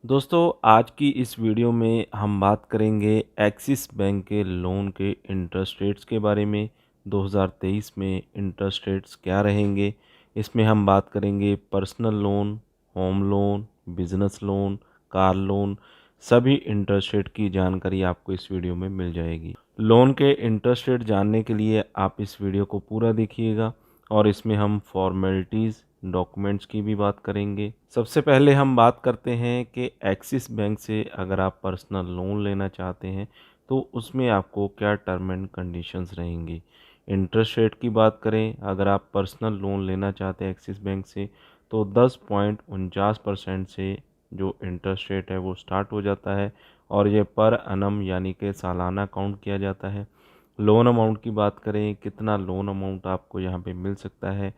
दोस्तों आज की इस वीडियो में हम बात करेंगे एक्सिस बैंक के लोन के इंटरेस्ट रेट्स के बारे में। 2023 में इंटरेस्ट रेट्स क्या रहेंगे, इसमें हम बात करेंगे personal loan, home loan, business loan, car loan, सभी इंटरेस्ट रेट की जानकारी आपको इस वीडियो में मिल जाएगी। लोन के इंटरेस्ट रेट जानने के लिए आप इस वीडियो को पूरा देखिएगा और इसमें हम फॉर्मेलिटीज़ डॉक्यूमेंट्स की भी बात करेंगे। सबसे पहले हम बात करते हैं कि एक्सिस बैंक से अगर आप पर्सनल लोन लेना चाहते हैं तो उसमें आपको क्या टर्म एंड कंडीशंस रहेंगी। इंटरेस्ट रेट की बात करें, अगर आप पर्सनल लोन लेना चाहते हैं एक्सिस बैंक से तो 10.49% से जो इंटरेस्ट रेट है वो स्टार्ट हो जाता है और ये पर अनम यानी कि सालाना काउंट किया जाता है। लोन अमाउंट की बात करें, कितना लोन अमाउंट आपको यहाँ पे मिल सकता है।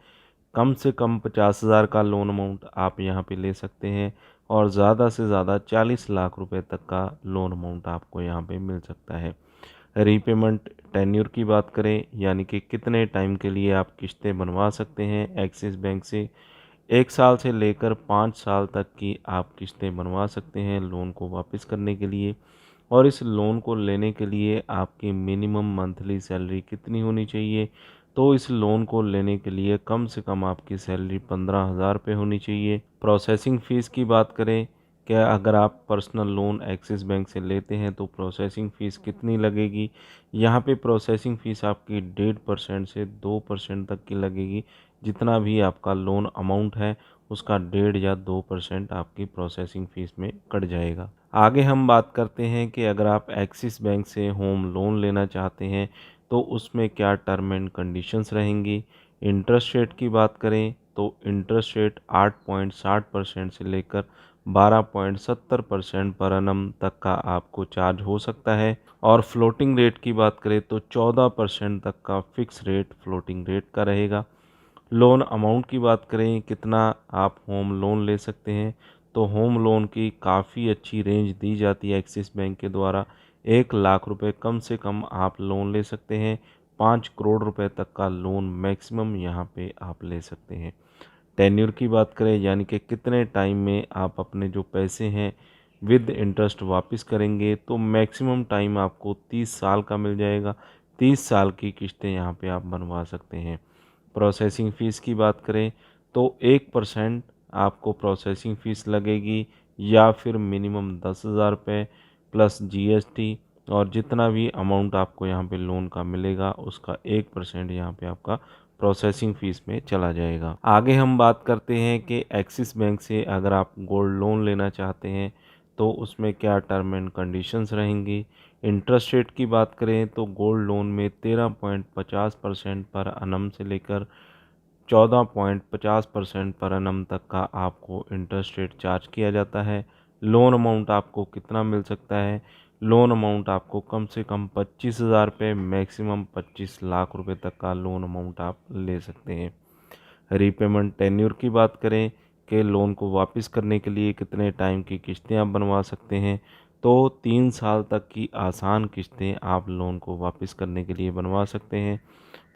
कम से कम 50,000 का लोन अमाउंट आप यहाँ पे ले सकते हैं और ज़्यादा से ज़्यादा 40 लाख रुपए तक का लोन अमाउंट आपको यहाँ पे मिल सकता है। रीपेमेंट टेन्योर की बात करें, यानी कि कितने टाइम के लिए आप किस्तें बनवा सकते हैं एक्सिस बैंक से। 1 साल से लेकर 5 साल तक की आप किस्तें बनवा सकते हैं लोन को वापस करने के लिए। और इस लोन को लेने के लिए आपकी मिनिमम मंथली सैलरी कितनी होनी चाहिए, तो इस लोन को लेने के लिए कम से कम आपकी सैलरी 15,000 रुपये होनी चाहिए। प्रोसेसिंग फ़ीस की बात करें, क्या अगर आप पर्सनल लोन एक्सिस बैंक से लेते हैं तो प्रोसेसिंग फ़ीस कितनी लगेगी। यहाँ पे प्रोसेसिंग फ़ीस आपकी 1.5% से 2% तक की लगेगी। जितना भी आपका लोन अमाउंट है उसका 1.5 या 2% आपकी प्रोसेसिंग फ़ीस में कट जाएगा। आगे हम बात करते हैं कि अगर आप एक्सिस बैंक से होम लोन लेना चाहते हैं तो उसमें क्या टर्म एंड कंडीशंस रहेंगी। इंटरेस्ट रेट की बात करें तो इंटरेस्ट रेट 8.60% से लेकर 12.70% पर annum तक का आपको चार्ज हो सकता है। और फ्लोटिंग रेट की बात करें तो 14% तक का फिक्स रेट फ्लोटिंग रेट का रहेगा। लोन अमाउंट की बात करें, कितना आप होम लोन ले सकते हैं, तो होम लोन की काफ़ी अच्छी रेंज दी जाती है एक्सिस बैंक के द्वारा। 1 लाख रुपए कम से कम आप लोन ले सकते हैं। 5 करोड़ रुपए तक का लोन मैक्सिमम यहाँ पे आप ले सकते हैं। टेन्योर की बात करें, यानी कि कितने टाइम में आप अपने जो पैसे हैं विद इंटरेस्ट वापस करेंगे, तो मैक्सिमम टाइम आपको 30 साल का मिल जाएगा। 30 साल की किस्तें यहाँ पे आप बनवा सकते हैं। प्रोसेसिंग फ़ीस की बात करें तो 1% आपको प्रोसेसिंग फ़ीस लगेगी या फिर मिनिमम 10,000 रुपये प्लस जीएसटी। और जितना भी अमाउंट आपको यहाँ पे लोन का मिलेगा उसका 1% यहाँ पे आपका प्रोसेसिंग फ़ीस में चला जाएगा। आगे हम बात करते हैं कि एक्सिस बैंक से अगर आप गोल्ड लोन लेना चाहते हैं तो उसमें क्या टर्म एंड कंडीशंस रहेंगी। इंटरेस्ट रेट की बात करें तो गोल्ड लोन में 13.50% पर annum से लेकर 14.50% पर annum तक का आपको इंटरेस्ट रेट चार्ज किया जाता है। लोन अमाउंट आपको कितना मिल सकता है, लोन अमाउंट आपको कम से कम 25,000 रुपये मैक्सिमम 25 लाख रुपए तक का लोन अमाउंट आप ले सकते हैं। रीपेमेंट टेन्योर की बात करें कि लोन को वापस करने के लिए कितने टाइम की किस्तें आप बनवा सकते हैं, तो 3 साल तक की आसान किस्तें आप लोन को वापस करने के लिए बनवा सकते हैं।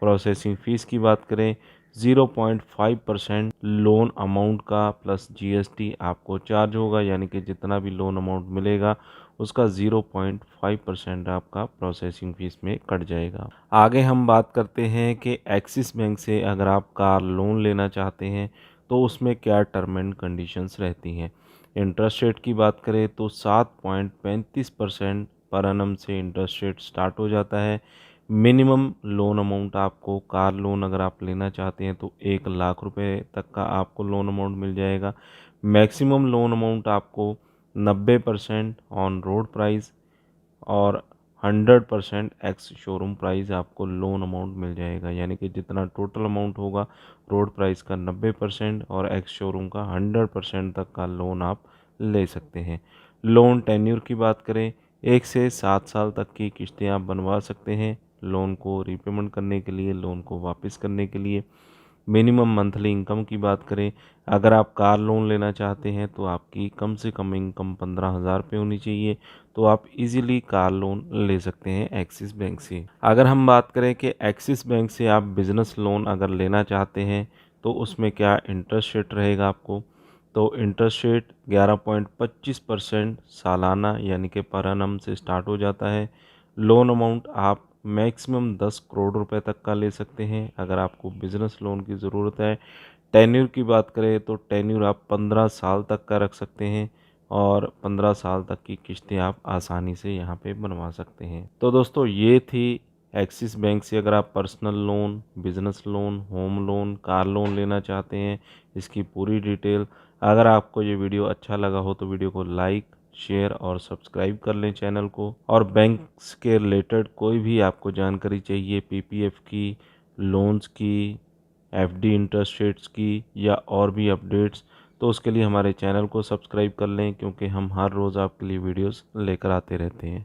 प्रोसेसिंग फ़ीस की बात करें, 0.5% लोन अमाउंट का प्लस जीएसटी आपको चार्ज होगा, यानी कि जितना भी लोन अमाउंट मिलेगा उसका 0.5% आपका प्रोसेसिंग फ़ीस में कट जाएगा। आगे हम बात करते हैं कि एक्सिस बैंक से अगर आप कार लोन लेना चाहते हैं तो उसमें क्या टर्म एंड कंडीशंस रहती हैं। इंटरेस्ट रेट की बात करें तो 7.35% पर annum से इंटरेस्ट रेट स्टार्ट हो जाता है। मिनिमम लोन अमाउंट आपको कार लोन अगर आप लेना चाहते हैं तो 1 लाख रुपए तक का आपको लोन अमाउंट मिल जाएगा। मैक्सिमम लोन अमाउंट आपको 90% ऑन रोड प्राइस और 100% एक्स शोरूम प्राइस आपको लोन अमाउंट मिल जाएगा, यानी कि जितना टोटल अमाउंट होगा रोड प्राइस का 90% और एक्स शोरूम का 100% तक का लोन आप ले सकते हैं। लोन टेन्योर की बात करें, 1 से 7 साल तक की किस्तें आप बनवा सकते हैं लोन को रीपेमेंट करने के लिए, लोन को वापस करने के लिए। मिनिमम मंथली इनकम की बात करें, अगर आप कार लोन लेना चाहते हैं तो आपकी कम से कम इनकम 15,000 रुपये होनी चाहिए, तो आप इजीली कार लोन ले सकते हैं एक्सिस बैंक से। अगर हम बात करें कि एक्सिस बैंक से आप बिज़नेस लोन अगर लेना चाहते हैं तो उसमें क्या इंटरेस्ट रेट रहेगा आपको, तो इंटरेस्ट रेट 11.25% सालाना यानी कि पर annum से स्टार्ट हो जाता है। लोन अमाउंट आप मैक्सिमम 10 करोड़ रुपए तक का ले सकते हैं अगर आपको बिज़नेस लोन की ज़रूरत है। टेन्यूर की बात करें तो टेन्यूर आप 15 साल तक का रख सकते हैं और 15 साल तक की किस्तें आप आसानी से यहाँ पे बनवा सकते हैं। तो दोस्तों ये थी एक्सिस बैंक से अगर आप personal loan, business loan, home loan, car loan लेना चाहते हैं, इसकी पूरी डिटेल। अगर आपको ये वीडियो अच्छा लगा हो तो वीडियो को लाइक, शेयर और सब्सक्राइब कर लें चैनल को। और बैंक्स के रिलेटेड कोई भी आपको जानकारी चाहिए, पीपीएफ की, लोन्स की, एफडी इंटरेस्ट रेट्स की या और भी अपडेट्स, तो उसके लिए हमारे चैनल को सब्सक्राइब कर लें क्योंकि हम हर रोज़ आपके लिए वीडियोस लेकर आते रहते हैं।